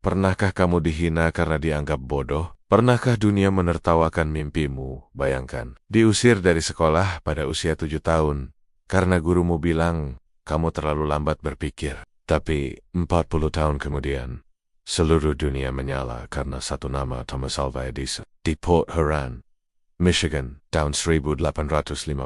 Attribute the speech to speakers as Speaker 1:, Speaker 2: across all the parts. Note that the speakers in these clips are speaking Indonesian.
Speaker 1: Pernahkah kamu dihina karena dianggap bodoh? Pernahkah dunia menertawakan mimpimu? Bayangkan, diusir dari sekolah pada usia 7 tahun, karena gurumu bilang, kamu terlalu lambat berpikir. Tapi, 40 tahun kemudian, seluruh dunia menyala karena satu nama Thomas Alva Edison. Di Port Huron, Michigan, tahun 1855.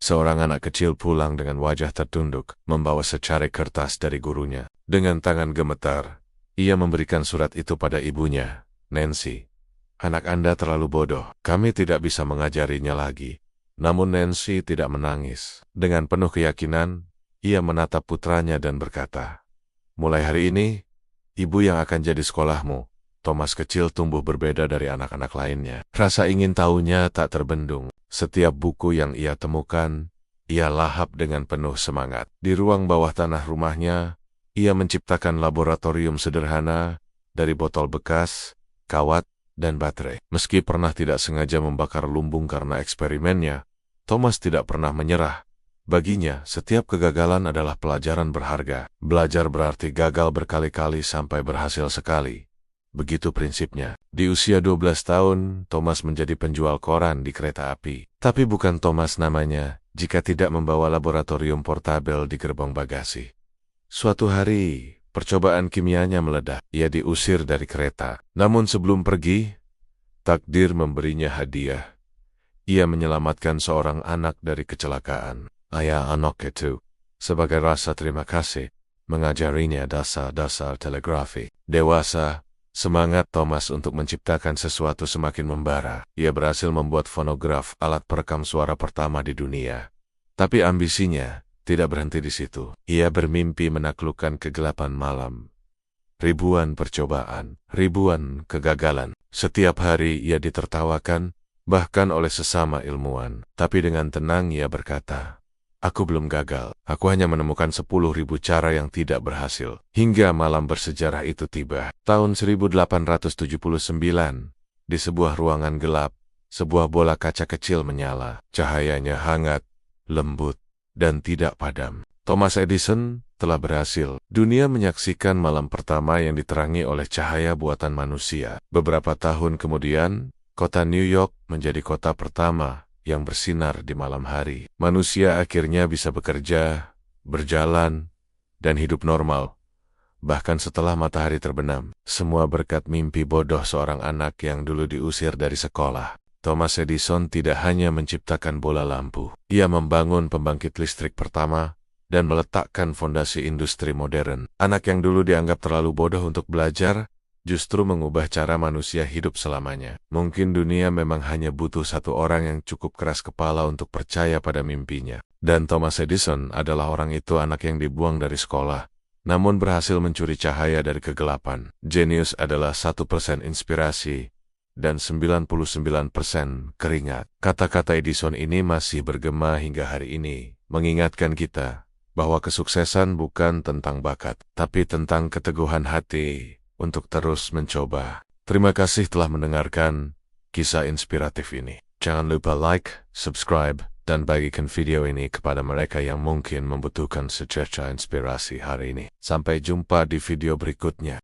Speaker 1: Seorang anak kecil pulang dengan wajah tertunduk, membawa secari kertas dari gurunya. Dengan tangan gemetar, ia memberikan surat itu pada ibunya, Nancy. Anak Anda terlalu bodoh, kami tidak bisa mengajarinya lagi. Namun Nancy tidak menangis. Dengan penuh keyakinan, ia menatap putranya dan berkata, mulai hari ini, ibu yang akan jadi sekolahmu. Thomas kecil tumbuh berbeda dari anak-anak lainnya. Rasa ingin tahunya tak terbendung. Setiap buku yang ia temukan, ia lahap dengan penuh semangat. Di ruang bawah tanah rumahnya, ia menciptakan laboratorium sederhana dari botol bekas, kawat, dan baterai. Meski pernah tidak sengaja membakar lumbung karena eksperimennya, Thomas tidak pernah menyerah. Baginya, setiap kegagalan adalah pelajaran berharga. Belajar berarti gagal berkali-kali sampai berhasil sekali. Begitu prinsipnya. Di usia 12 tahun, Thomas menjadi penjual koran di kereta api. Tapi bukan Thomas namanya jika tidak membawa laboratorium portabel di gerbong bagasi. Suatu hari, percobaan kimianya meledak. Ia diusir dari kereta. Namun sebelum pergi, takdir memberinya hadiah. Ia menyelamatkan seorang anak dari kecelakaan. Ayah anak itu, sebagai rasa terima kasih, mengajarinya dasar-dasar telegrafi. Dewasa, semangat Thomas untuk menciptakan sesuatu semakin membara. Ia berhasil membuat fonograf, alat perekam suara pertama di dunia. Tapi ambisinya tidak berhenti di situ. Ia bermimpi menaklukkan kegelapan malam. Ribuan percobaan, ribuan kegagalan. Setiap hari ia ditertawakan, bahkan oleh sesama ilmuwan. Tapi dengan tenang ia berkata, aku belum gagal. Aku hanya menemukan 10.000 cara yang tidak berhasil. Hingga malam bersejarah itu tiba. Tahun 1879, di sebuah ruangan gelap, sebuah bola kaca kecil menyala. Cahayanya hangat, lembut, dan tidak padam. Thomas Edison telah berhasil. Dunia menyaksikan malam pertama yang diterangi oleh cahaya buatan manusia. Beberapa tahun kemudian, kota New York menjadi kota pertama yang bersinar di malam hari. Manusia akhirnya bisa bekerja, berjalan, dan hidup normal. Bahkan setelah matahari terbenam, semua berkat mimpi bodoh seorang anak yang dulu diusir dari sekolah. Thomas Edison tidak hanya menciptakan bola lampu. Ia membangun pembangkit listrik pertama dan meletakkan fondasi industri modern. Anak yang dulu dianggap terlalu bodoh untuk belajar, justru mengubah cara manusia hidup selamanya. Mungkin dunia memang hanya butuh satu orang yang cukup keras kepala untuk percaya pada mimpinya. Dan Thomas Edison adalah orang itu, anak yang dibuang dari sekolah, namun berhasil mencuri cahaya dari kegelapan. Jenius adalah 1% inspirasi dan 99% keringat. Kata-kata Edison ini masih bergema hingga hari ini, mengingatkan kita bahwa kesuksesan bukan tentang bakat, tapi tentang keteguhan hati untuk terus mencoba. Terima kasih telah mendengarkan kisah inspiratif ini. Jangan lupa like, subscribe, dan bagikan video ini kepada mereka yang mungkin membutuhkan secerca inspirasi hari ini. Sampai jumpa di video berikutnya.